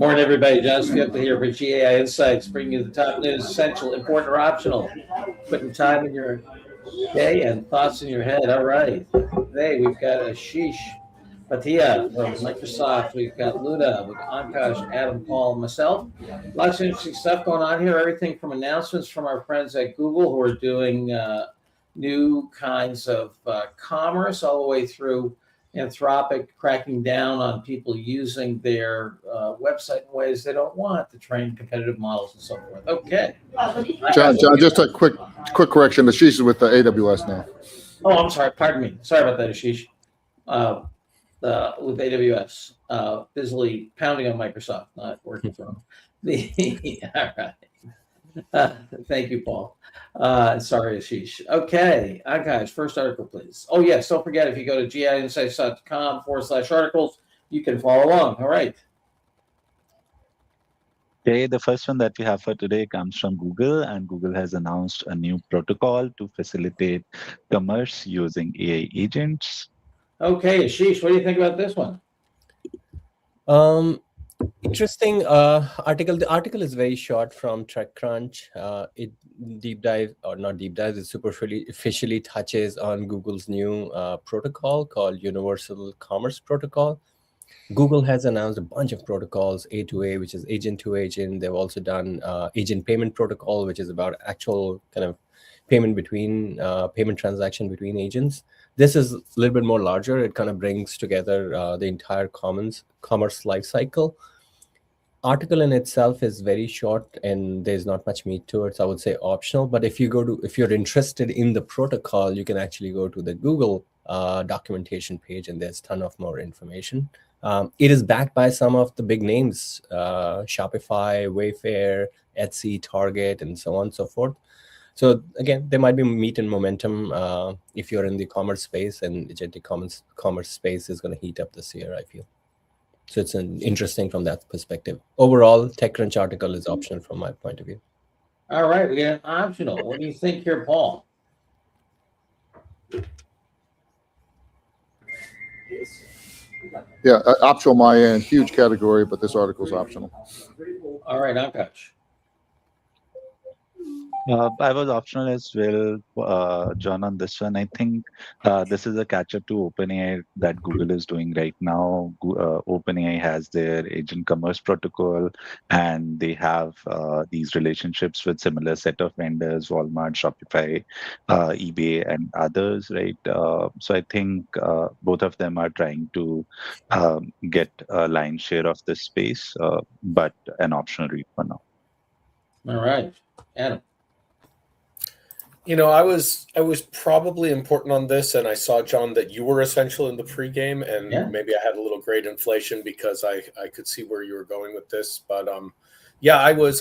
Morning, everybody. John Skipper here for GAI Insights, bringing you the top news, essential, important, or optional. Putting time in your day and thoughts in your head. All right. Today we've got Ashish Bhatia from Microsoft. We've got Luna, we've got Ankash, Adam, Paul, and myself. Lots of interesting stuff going on here. Everything from announcements from our friends at Google who are doing new kinds of commerce, all the way through Anthropic cracking down on people using their website in ways they don't want to train competitive models and so forth. Okay. John, just a quick correction. Ashish is with the AWS now. Oh, I'm sorry. Pardon me. Sorry about that, Ashish. With AWS, busily pounding on Microsoft, not working for them. All right. Thank you, Paul. Sorry, Ashish. Okay, guys, first article, please. Oh, yes, don't forget, if you go to giinsights.com/articles, you can follow along. All right. Okay, the first one that we have for today comes from Google, and Google has announced a new protocol to facilitate commerce using AI agents. Okay, Ashish, what do you think about this one? Interesting article. The article is very short from TechCrunch. It superficially touches on Google's new protocol called Universal Commerce Protocol. Google has announced a bunch of protocols, A2A, which is agent to agent. They've also done agent payment protocol, which is about actual kind of payment transaction between agents. This is a little bit more larger. It kind of brings together the entire commerce lifecycle. Article in itself is very short and there's not much meat to it, so I would say optional. But if you're interested in the protocol, you can actually go to the Google documentation page, and there's a ton of more information. It is backed by some of the big names, Shopify, Wayfair, Etsy, Target, and so on and so forth. So again, there might be meat and momentum if you're in the commerce space, and agentic commerce space is going to heat up this year, I feel. So it's interesting from that perspective. Overall, TechCrunch article is optional from my point of view. All right, we got optional. What do you think here, Paul? Yeah, optional my end, huge category, but this article is optional. All right, Ankash. I was optional as well, John, on this one. I think this is a catch-up to OpenAI that Google is doing right now. OpenAI has their agent commerce protocol, and they have these relationships with similar set of vendors, Walmart, Shopify, eBay, and others, right? So I think both of them are trying to get a lion's share of this space, but an optional read for now. All right, Adam. You know, I was probably important on this, and I saw, John, that you were essential in the pregame, and maybe I had a little grade inflation because I could see where you were going with this. But yeah, I was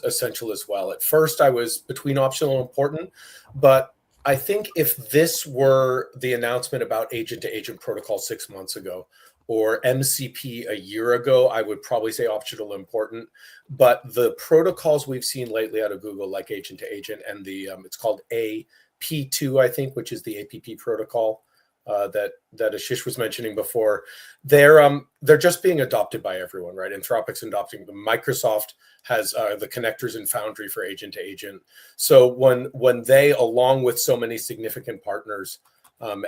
essential as well. At first, I was between optional and important, but I think if this were the announcement about agent-to-agent protocol 6 months ago, or MCP a year ago, I would probably say optional important. But the protocols we've seen lately out of Google, like agent to agent, and the it's called AP2, I think, which is the APP protocol that Ashish was mentioning before, they're just being adopted by everyone, right? Anthropic's adopting them. Microsoft has the connectors in Foundry for agent to agent. So when they, along with so many significant partners,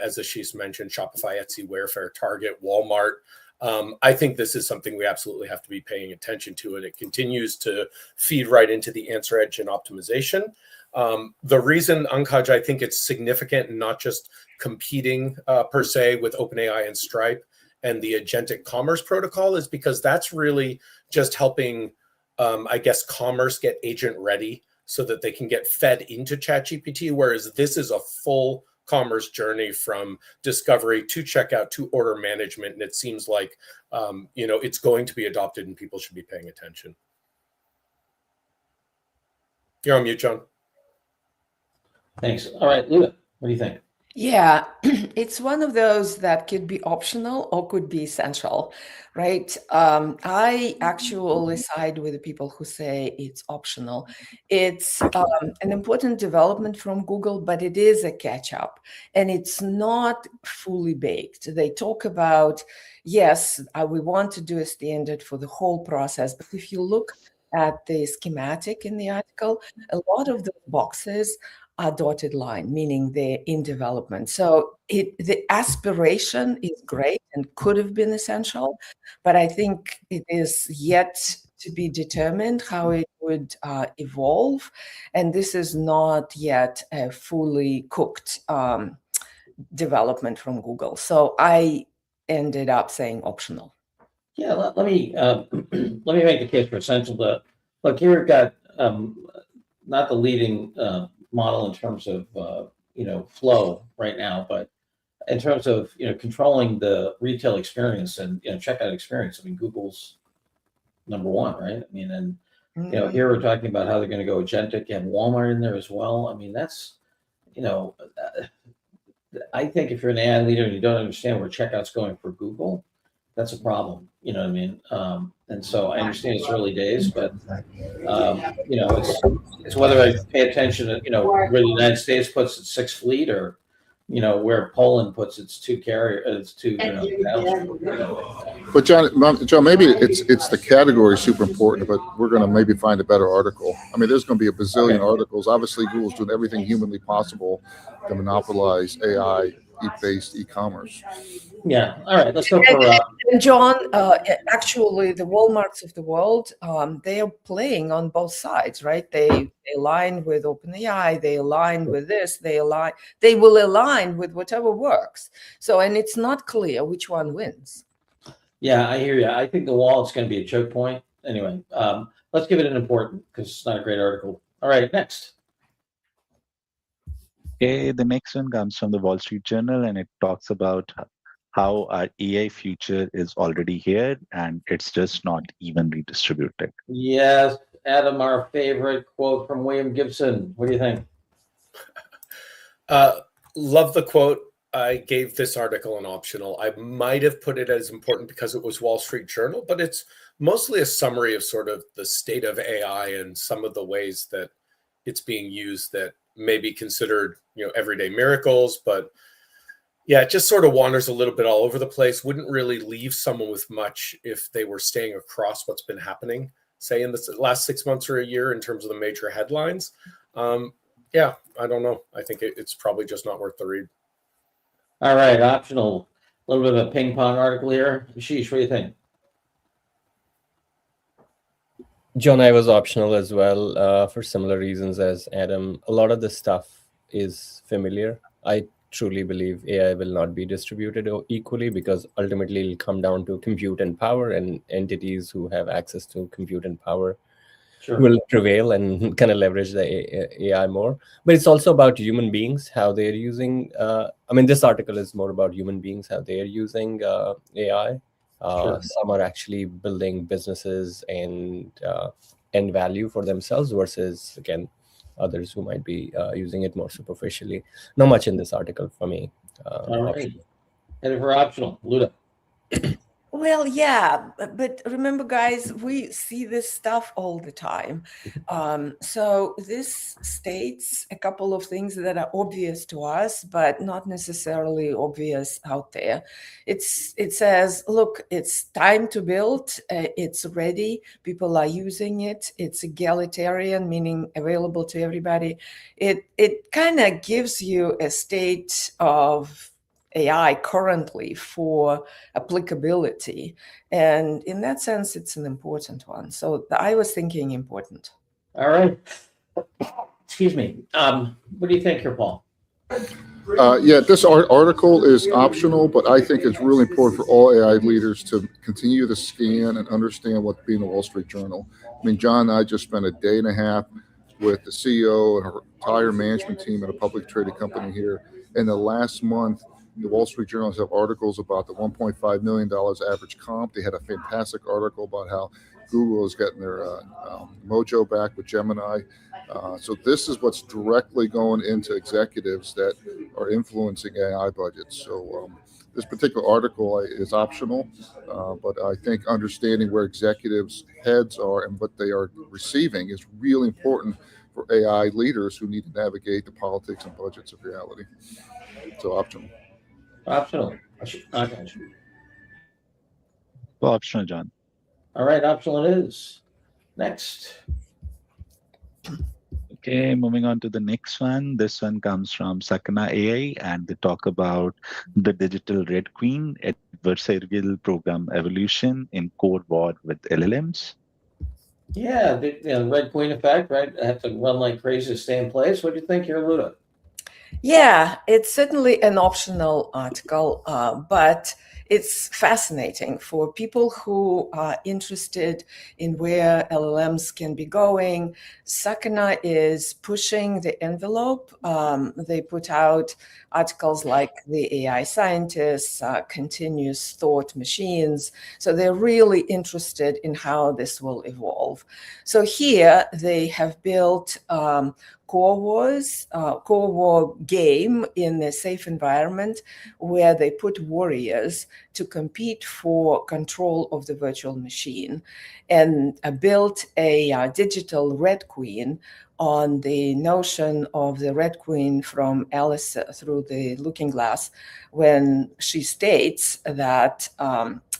as Ashish mentioned, Shopify, Etsy, Wayfair, Target, Walmart, I think this is something we absolutely have to be paying attention to, and it continues to feed right into the answer engine optimization. The reason, Ankaj, I think it's significant and not just competing per se with OpenAI and Stripe and the Agentic Commerce protocol is because that's really just helping, I guess, commerce get agent ready so that they can get fed into ChatGPT, whereas this is a full commerce journey from discovery to checkout to order management. And it seems like, it's going to be adopted and people should be paying attention. You're on mute, John. Thanks. All right, Luna, what do you think? Yeah, it's one of those that could be optional or could be essential, right? I actually side with the people who say it's optional. It's an important development from Google, but it is a catch up and it's not fully baked. They talk about, yes, we want to do a standard for the whole process, but if you look at the schematic in the article, a lot of the boxes are dotted line, meaning they're in development. So the aspiration is great and could have been essential, but I think it is yet to be determined how it would evolve. And this is not yet a fully cooked development from Google. So I ended up saying optional. Yeah, let me let me make the case for essential. Look, here we've got not the leading model in terms of flow right now, but in terms of controlling the retail experience and checkout experience. I mean, Google's number one, right? I mean, and here we're talking about how they're going to go agentic. You have Walmart in there as well. I mean, that's I think if you're an AI leader and you don't understand where checkout's going for Google, that's a problem. You know what I mean? And so I understand it's early days, but it's whether I pay attention to where the United States puts its sixth fleet, or where Poland puts its two But John, maybe it's the category is super important, but we're going to maybe find a better article. I mean, there's going to be a bazillion articles. Obviously, Google's doing everything humanly possible to monopolize AI-based e-commerce. Yeah. All right. Let's go for. And John, actually, the Walmarts of the world, they are playing on both sides, right? They align with OpenAI, they align with this, they will align with whatever works. So, and it's not clear which one wins. Yeah, I hear you. I think the wallet's going to be a choke point. Anyway, let's give it an important, because it's not a great article. All right, next. Okay, the next one comes from the Wall Street Journal, and it talks about how our AI future is already here and it's just not evenly distributed. Yes, Adam, our favorite quote from William Gibson. What do you think? Love the quote. I gave this article an optional. I might have put it as important because it was Wall Street Journal, but it's mostly a summary of sort of the state of AI and some of the ways that it's being used that may be considered, everyday miracles, but yeah, it just sort of wanders a little bit all over the place. Wouldn't really leave someone with much if they were staying across what's been happening, say in the last 6 months or a year in terms of the major headlines. Yeah, I don't know. I think it's probably just not worth the read. All right, optional. A little bit of a ping pong article here. Ashish, what do you think? John, I was optional as well for similar reasons as Adam. A lot of the stuff is familiar. I truly believe AI will not be distributed equally because ultimately it'll come down to compute and power, and entities who have access to compute and power will prevail and kind of leverage the AI more. But it's also about human beings, how they're using. This article is more about human beings, how they're using AI. Some are actually building businesses and value for themselves versus, again, others who might be using it more superficially. Not much in this article for me. All right. And for optional, Luda. Well, yeah, but remember, guys, we see this stuff all the time. So this states a couple of things that are obvious to us, but not necessarily obvious out there. It says, look, it's time to build. It's ready. People are using it. It's egalitarian, meaning available to everybody. It kind of gives you a state of AI currently for applicability. And in that sense, it's an important one. So I was thinking important. All right. Excuse me. What do you think here, Paul? Yeah, this article is optional, but I think it's really important for all AI leaders to continue to scan and understand what's being the Wall Street Journal. I mean, John and I just spent a day and a half with the CEO and her entire management team at a public traded company here. In the last month, the Wall Street Journal has articles about the $1.5 million average comp. They had a fantastic article about how Google is getting their mojo back with Gemini. So this is what's directly going into executives that are influencing AI budgets. So this particular article is optional, but I think understanding where executives' heads are and what they are receiving is really important for AI leaders who need to navigate the politics and budgets of reality. So optional. Optional. Akash. Optional, John. All right, optional it is. Next. Okay, moving on to the next one. This one comes from Sakana AI, and they talk about the digital Red Queen adversarial program evolution in Core War with LLMs. Yeah, the Red Queen effect, right? I have to run like crazy to stay in place. What do you think here, Luda? Yeah, it's certainly an optional article, but it's fascinating for people who are interested in where LLMs can be going. Sakana is pushing the envelope. They put out articles like the AI scientists, continuous thought machines. So they're really interested in how this will evolve. So here they have built Core War game in a safe environment where they put warriors to compete for control of the virtual machine, and built a digital Red Queen on the notion of the Red Queen from Alice Through the Looking Glass, when she states that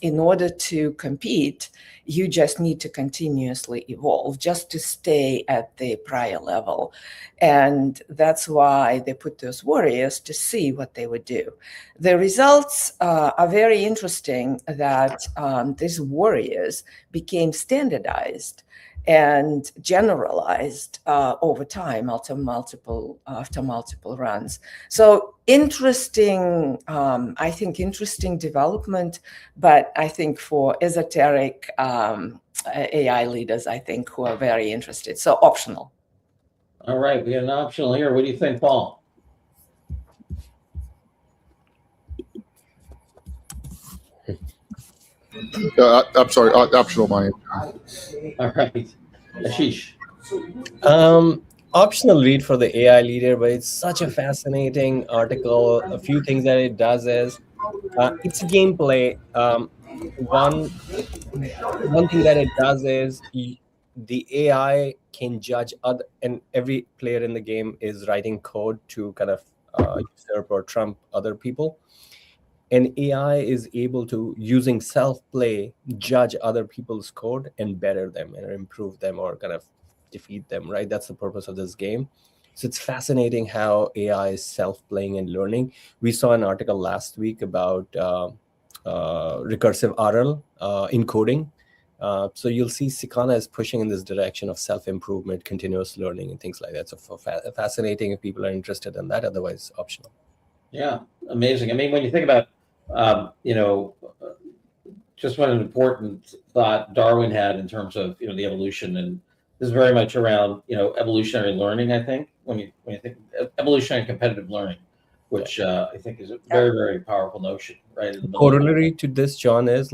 in order to compete, you just need to continuously evolve just to stay at the prior level. And that's why they put those warriors to see what they would do. The results are very interesting, that these warriors became standardized and generalized over time after multiple runs. So interesting, I think interesting development, but I think for esoteric AI leaders, I think, who are very interested. So optional. All right, we got an optional here. What do you think, Paul? I'm sorry, optional, Maya. All right, Ashish. Optional read for the AI leader, but it's such a fascinating article. A few things that it does is it's a gameplay. One thing that it does is the AI can judge other, and every player in the game is writing code to kind of usurp or trump other people. And AI is able to, using self-play, judge other people's code and better them and improve them or kind of defeat them, right? That's the purpose of this game. So it's fascinating how AI is self-playing and learning. We saw an article last week about recursive RL in coding. So you'll see Sakana is pushing in this direction of self-improvement, continuous learning, and things like that. So fascinating if people are interested in that, otherwise optional. Yeah, amazing. I mean, when you think about, just what an important thought Darwin had in terms of, the evolution, and this is very much around, evolutionary learning, I think, when you think evolutionary competitive learning, which I think is a very, very powerful notion, right? Corollary to this, John, is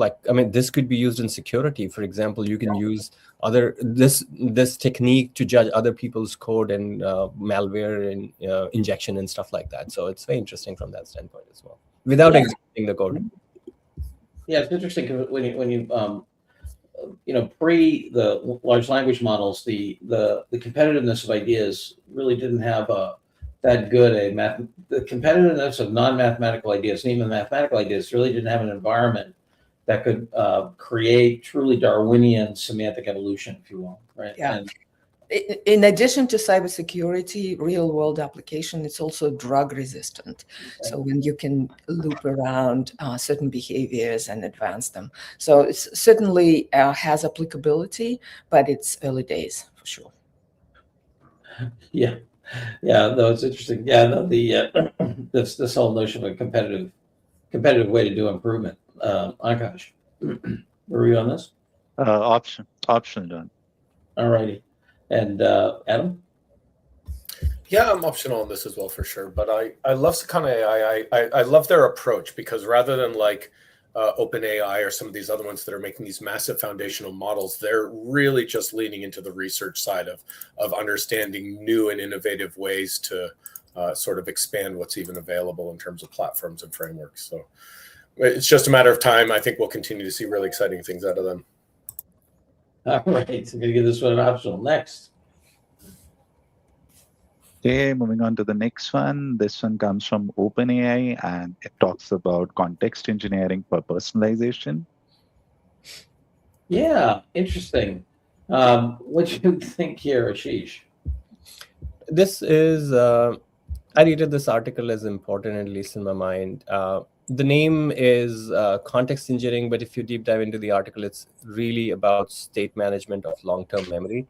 this could be used in security. For example, you can use this technique to judge other people's code and malware and injection and stuff like that. So it's very interesting from that standpoint as well, without executing the code. Yeah, it's interesting because when you pre the large language models, the competitiveness of ideas really didn't have that good the competitiveness of non-mathematical ideas and even mathematical ideas really didn't have an environment that could create truly Darwinian semantic evolution, if you will, right? Yeah. In addition to cybersecurity, real-world application, it's also drug-resistant. So when you can loop around certain behaviors and advance them. So it certainly has applicability, but it's early days for sure. Yeah, no, it's interesting. Yeah, no, this whole notion of a competitive way to do improvement. Akash, were you on this? Optional, John. All righty, and Adam. Yeah, I'm optional on this as well for sure. But I love Sakana AI. I love their approach, because rather than OpenAI or some of these other ones that are making these massive foundational models, they're really just leaning into the research side of understanding new and innovative ways to sort of expand what's even available in terms of platforms and frameworks. So it's just a matter of time. I think we'll continue to see really exciting things out of them. All right, so I'm going to give this one an optional. Next. Okay, moving on to the next one. This one comes from OpenAI and it talks about context engineering for personalization. Yeah, interesting. What do you think here, Ashish? This is, I rated this article as important, at least in my mind. The name is context engineering, but if you deep dive into the article, it's really about state management of long-term memory.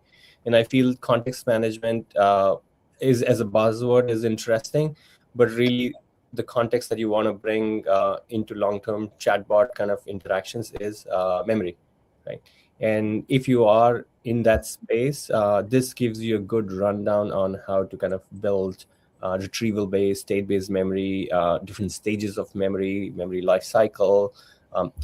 And I feel context management is, as a buzzword, is interesting, but really the context that you want to bring into long-term chatbot kind of interactions is memory, right? And if you are in that space, this gives you a good rundown on how to kind of build retrieval-based, state-based memory, different stages of memory life cycle.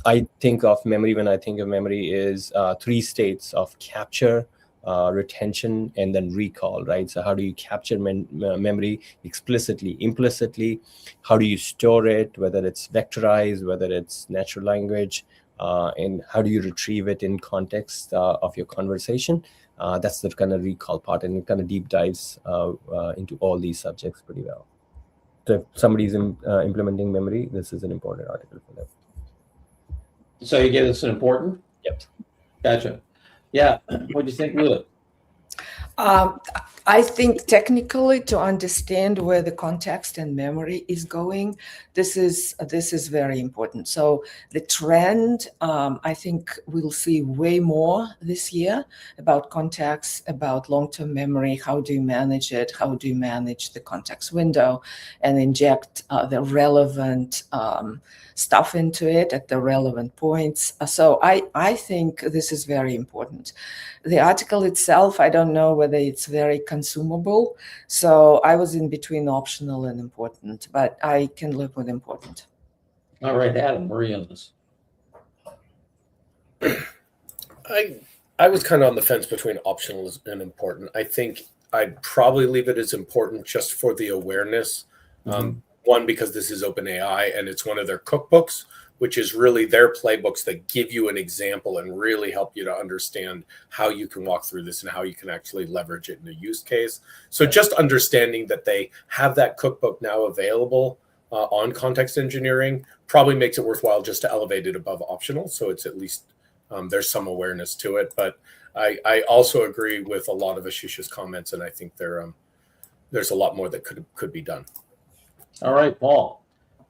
I think of memory, when I think of memory, is 3 states of capture, retention, and then recall, right? So how do you capture memory explicitly, implicitly? How do you store it, whether it's vectorized, whether it's natural language, and how do you retrieve it in context of your conversation? That's the kind of recall part, and it kind of deep dives into all these subjects pretty well. So if somebody's implementing memory, this is an important article for them. So you give this an important? Yep. Gotcha. Yeah. What do you think, Lula? I think technically, to understand where the context and memory is going, this is very important. So the trend, I think we'll see way more this year about context, about long-term memory. How do you manage it? How do you manage the context window and inject the relevant stuff into it at the relevant points? So I think this is very important. The article itself, I don't know whether it's very consumable. So I was in between optional and important, but I can live with important. All right, Adam, where are you on this? I was kind of on the fence between optional and important. I think I'd probably leave it as important just for the awareness. One, because this is OpenAI and it's one of their cookbooks, which is really their playbooks that give you an example and really help you to understand how you can walk through this and how you can actually leverage it in a use case. So just understanding that they have that cookbook now available on context engineering probably makes it worthwhile just to elevate it above optional. So it's at least there's some awareness to it. But I also agree with a lot of Ashish's comments, and I think there's a lot more that could be done. All right, Paul.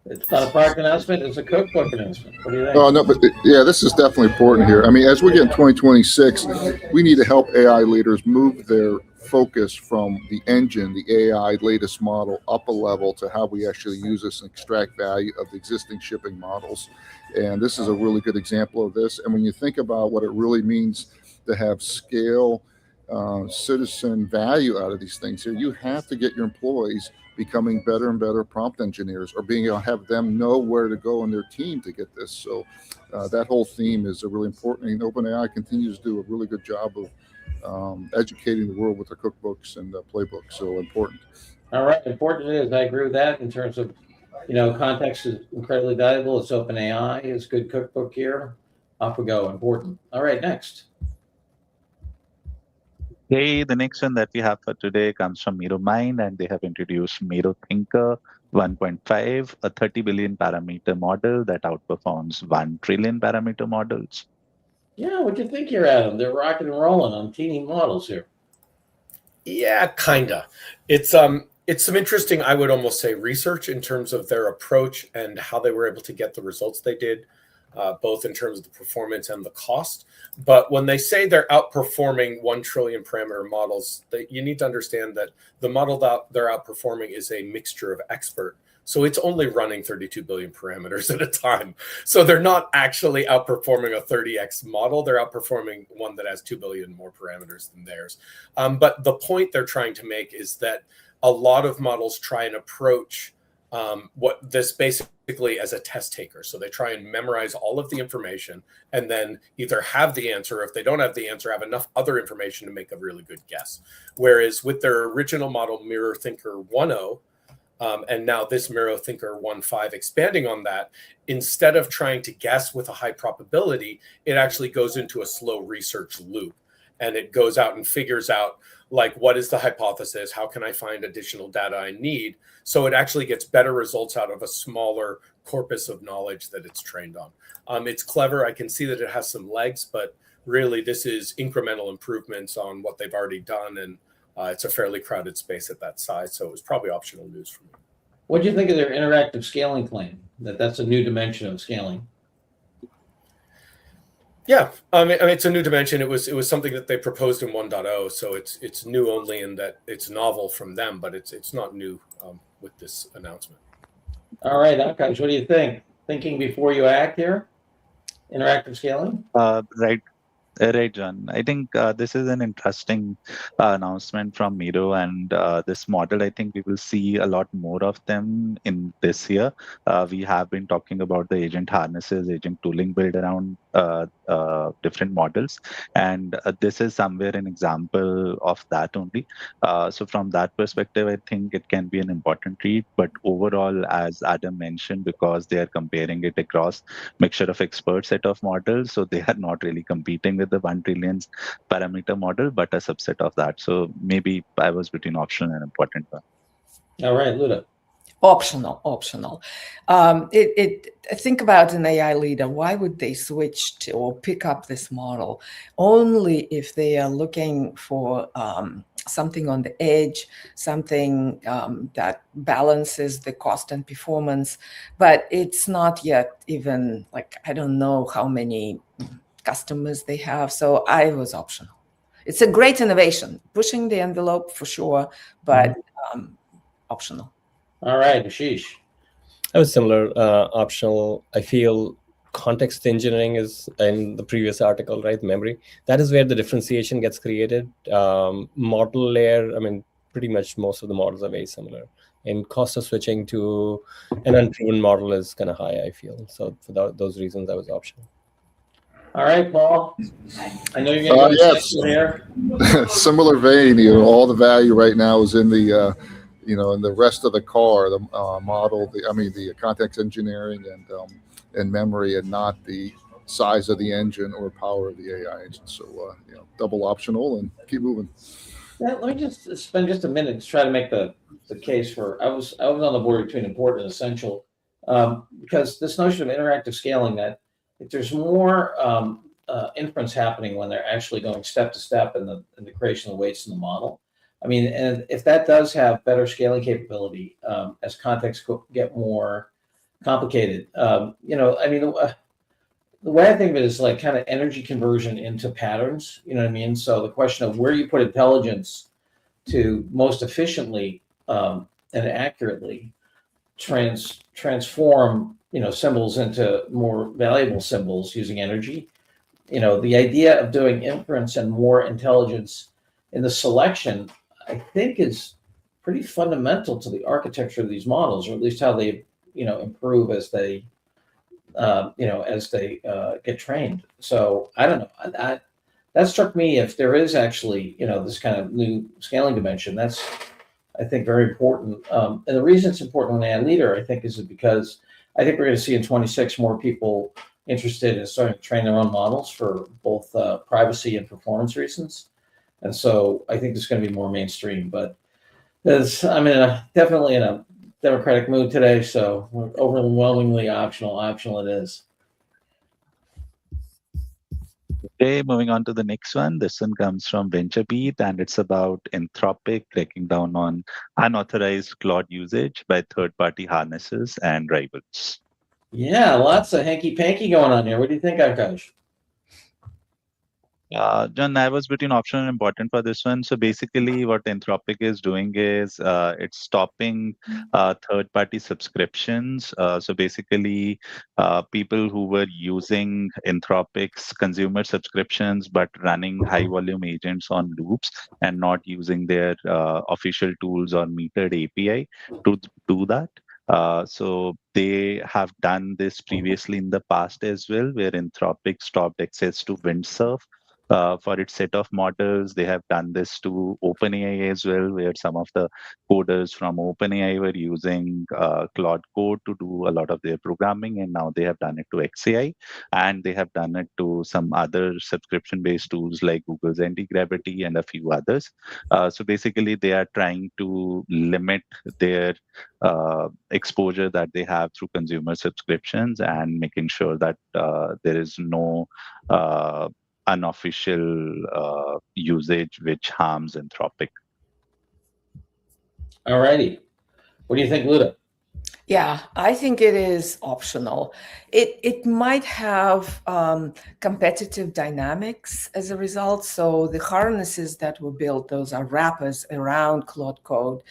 It's not a product announcement, it's a cookbook announcement. What do you think? Oh, no, but yeah, this is definitely important here. I mean, as we get in 2026, we need to help AI leaders move their focus from the engine, the AI latest model, up a level to how we actually use this and extract value of the existing shipping models. And this is a really good example of this. And when you think about what it really means to have scale, citizen value out of these things here, you have to get your employees becoming better and better prompt engineers, or being able to have them know where to go in their team to get this. So that whole theme is a really important, and OpenAI continues to do a really good job of educating the world with their cookbooks and playbooks. So important. All right, important it is. I agree with that in terms of, context is incredibly valuable. It's OpenAI. It's a good cookbook here. Off we go. Important. All right, next. Okay, the next one that we have for today comes from Miro Mind, and they have introduced Miro Thinker 1.5, a 30 billion parameter model that outperforms 1 trillion parameter models. Yeah, what do you think here, Adam? They're rocking and rolling on teeny models here. Yeah, kinda. It's some interesting, I would almost say, research in terms of their approach and how they were able to get the results they did, both in terms of the performance and the cost. But when they say they're outperforming 1 trillion parameter models, you need to understand that the model that they're outperforming is a mixture of expert. So it's only running 32 billion parameters at a time. So they're not actually outperforming a 30x model. They're outperforming one that has 2 billion more parameters than theirs. But the point they're trying to make is that a lot of models try and approach what this basically as a test taker. So they try and memorize all of the information and then either have the answer, or if they don't have the answer, have enough other information to make a really good guess. Whereas with their original model, Mirror Thinker 1.0, and now this Mirror Thinker 1.5 expanding on that, instead of trying to guess with a high probability, it actually goes into a slow research loop. And it goes out and figures out, like, what is the hypothesis? How can I find additional data I need? So it actually gets better results out of a smaller corpus of knowledge that it's trained on. It's clever. I can see that it has some legs, but really this is incremental improvements on what they've already done. And it's a fairly crowded space at that size. So it was probably optional news for me. What do you think of their interactive scaling claim? That's a new dimension of scaling. Yeah, I mean, it's a new dimension. It was something that they proposed in 1.0, so it's new only in that it's novel from them, but it's not new with this announcement. All right, Akash, what do you think? Thinking before you act here? Interactive scaling? Right, John. I think this is an interesting announcement from Miro, and this model, I think we will see a lot more of them in this year. We have been talking about the agent harnesses, agent tooling build around different models, and this is somewhere an example of that only. So from that perspective, I think it can be an important read, but overall, as Adam mentioned, because they are comparing it across mixture of expert set of models, so they are not really competing with the 1 trillion parameter model, but a subset of that. So maybe I was between optional and important one. All right, Luda. Optional. Think about an AI leader. Why would they switch to or pick up this model? Only if they are looking for something on the edge, something that balances the cost and performance. But it's not yet even, like, I don't know how many customers they have. So I was optional. It's a great innovation, pushing the envelope for sure, but optional. All right, Ashish. I was similar, optional. I feel context engineering is in the previous article, right? Memory. That is where the differentiation gets created. Model layer, I mean, pretty much most of the models are very similar. And cost of switching to an unproven model is kind of high, I feel. So for those reasons, I was optional. All right, Paul. I know you're going to go yes. here. Similar vein, all the value right now is in the in the rest of the car, the model, the context engineering and memory, and not the size of the engine or power of the AI engine. So, double optional and keep moving. Yeah, let me just spend just a minute to try to make the case for. I was on the board between important and essential, because this notion of interactive scaling, that if there's more inference happening when they're actually going step to step in the creation of the weights in the model. I mean, and if that does have better scaling capability as contexts get more complicated, the way I think of it is like kind of energy conversion into patterns. You know what I mean? So the question of where you put intelligence to most efficiently and accurately transform symbols into more valuable symbols using energy. The idea of doing inference and more intelligence in the selection, I think, is pretty fundamental to the architecture of these models, or at least how they, improve as they, get trained. So I don't know. That struck me. If there is actually, this kind of new scaling dimension, that's, I think, very important. And the reason it's important when AI leader, I think, is because I think we're going to see in 26 more people interested in starting to train their own models for both privacy and performance reasons. And so I think it's going to be more mainstream, but I'm definitely in a democratic mood today, so we're overwhelmingly optional. Optional it is. Okay, moving on to the next one. This one comes from VentureBeat, and it's about Anthropic cracking down on unauthorized cloud usage by third-party harnesses and rivals. Yeah, lots of hanky-panky going on here. What do you think, Akash? John, I was between optional and important for this one. So basically, what Anthropic is doing is it's stopping third-party subscriptions. So basically, people who were using Anthropic's consumer subscriptions but running high-volume agents on loops and not using their official tools or metered API to do that. So they have done this previously in the past as well, where Anthropic stopped access to Windsurf for its set of models. They have done this to OpenAI as well, where some of the coders from OpenAI were using Claude Code to do a lot of their programming, and now they have done it to XAI, and they have done it to some other subscription-based tools like Google's Antigravity and a few others. So basically, they are trying to limit their exposure that they have through consumer subscriptions and making sure that there is no unofficial usage which harms Anthropic. All righty. What do you think, Luda? Yeah, I think it is optional. It might have competitive dynamics as a result. So the harnesses that were built, those are wrappers around Claude Code,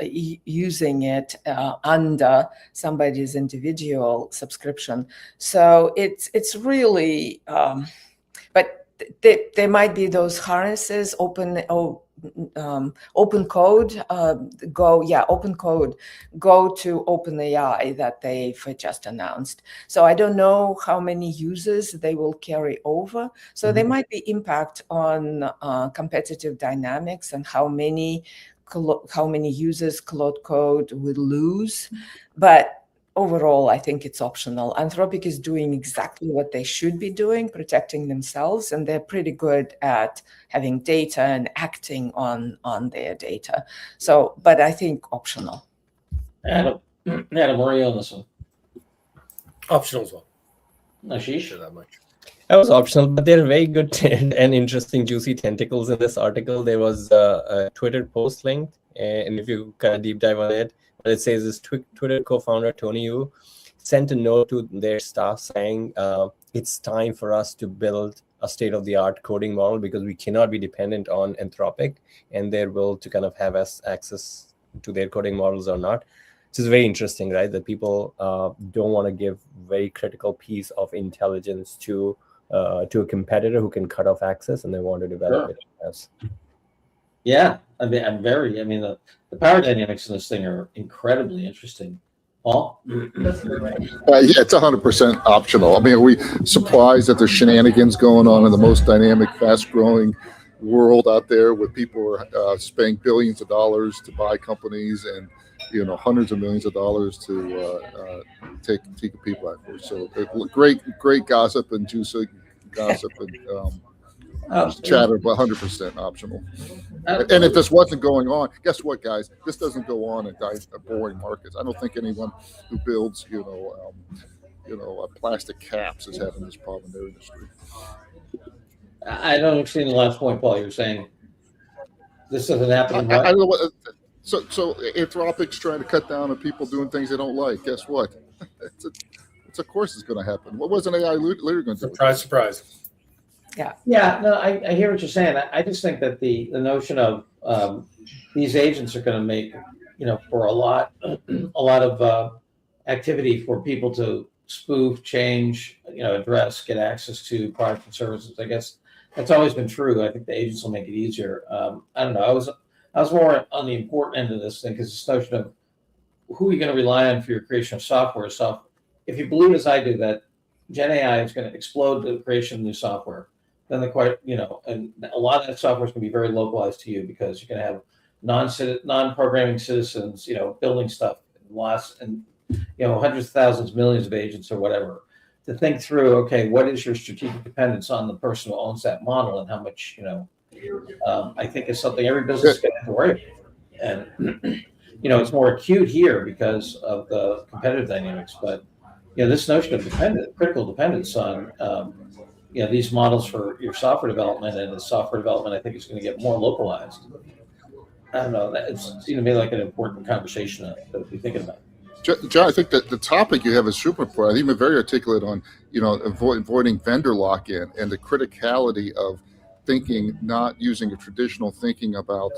using it under somebody's individual subscription. So it's really, but there might be those harnesses open code go to OpenAI that they've just announced. So I don't know how many users they will carry over. So there might be impact on competitive dynamics and how many users Claude Code will lose. But overall, I think it's optional. Anthropic is doing exactly what they should be doing, protecting themselves, and they're pretty good at having data and acting on their data. So, but I think optional. Adam, where are you on this one? Optional as well. Ashish? Sure that much. That was optional, but there are very good and interesting, juicy tentacles in this article. There was a Twitter post linked, and if you kind of deep dive on it, what it says is Twitter co-founder Tony Yu sent a note to their staff saying it's time for us to build a state-of-the-art coding model because we cannot be dependent on Anthropic and their will to kind of have us access to their coding models or not. This is very interesting, right? That people don't want to give very critical piece of intelligence to a competitor who can cut off access, and they want to develop it as. Yeah, I mean, the power dynamics in this thing are incredibly interesting. Paul? Yeah, it's 100% optional. I mean, are we surprised that there's shenanigans going on in the most dynamic, fast-growing world out there where people are spending billions of dollars to buy companies and hundreds of millions of dollars to take people out there. So great gossip and juicy gossip and chatter, but 100% optional. And if this wasn't going on, guess what, guys? This doesn't go on in boring markets. I don't think anyone who builds, plastic caps is having this problem in their industry. I don't understand the last point, Paul. You're saying this doesn't happen. I don't know what. So Anthropic's trying to cut down on people doing things they don't like. Guess what? It's of course it's going to happen. What was an AI leader going to do? Surprise. Yeah. No, I hear what you're saying. I just think that the notion of these agents are going to make for a lot of activity for people to spoof, change, address, get access to products and services. I guess that's always been true. I think the agents will make it easier. I don't know. I was more on the important end of this thing because this notion of who are you going to rely on for your creation of software. So if you believe, as I do, that Gen AI is going to explode the creation of new software, then and a lot of that software is going to be very localized to you because you're going to have non-programming citizens, building stuff, and hundreds of thousands, millions of agents or whatever. To think through, okay, what is your strategic dependence on the person who owns that model and how much, I think is something every business is going to have to worry about. And, it's more acute here because of the competitive dynamics. But, this notion of critical dependence on, these models for your software development and the software development, I think is going to get more localized. I don't know. It seems to me like an important conversation to be thinking about. John, I think that the topic you have is super important. I think you're very articulate on, avoiding vendor lock-in and the criticality of thinking, not using a traditional thinking about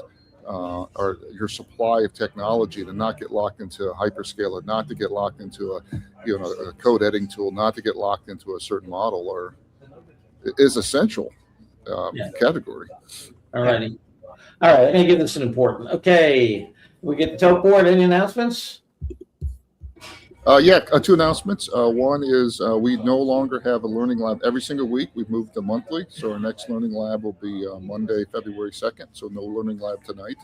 or your supply of technology to not get locked into a hyperscaler, not to get locked into a code editing tool, not to get locked into a certain model, or is essential category. All right, I'm going to give this an important. Okay, we get the top board. Any announcements? Two announcements. One is we no longer have a learning lab every single week. We've moved to monthly. So our next learning lab will be Monday, February 2nd. So no learning lab tonight.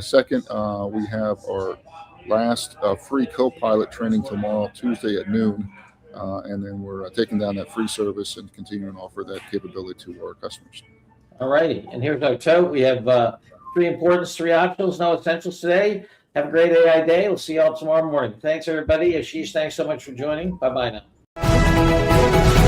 Second, we have our last free co-pilot training tomorrow, Tuesday at noon. And then we're taking down that free service and continuing to offer that capability to our customers. All righty. And here's our tote. We have 3 importance, 3 optionals, no essentials today. Have a great AI day. We'll see you all tomorrow morning. Thanks, everybody. Ashish, thanks so much for joining. Bye-bye now.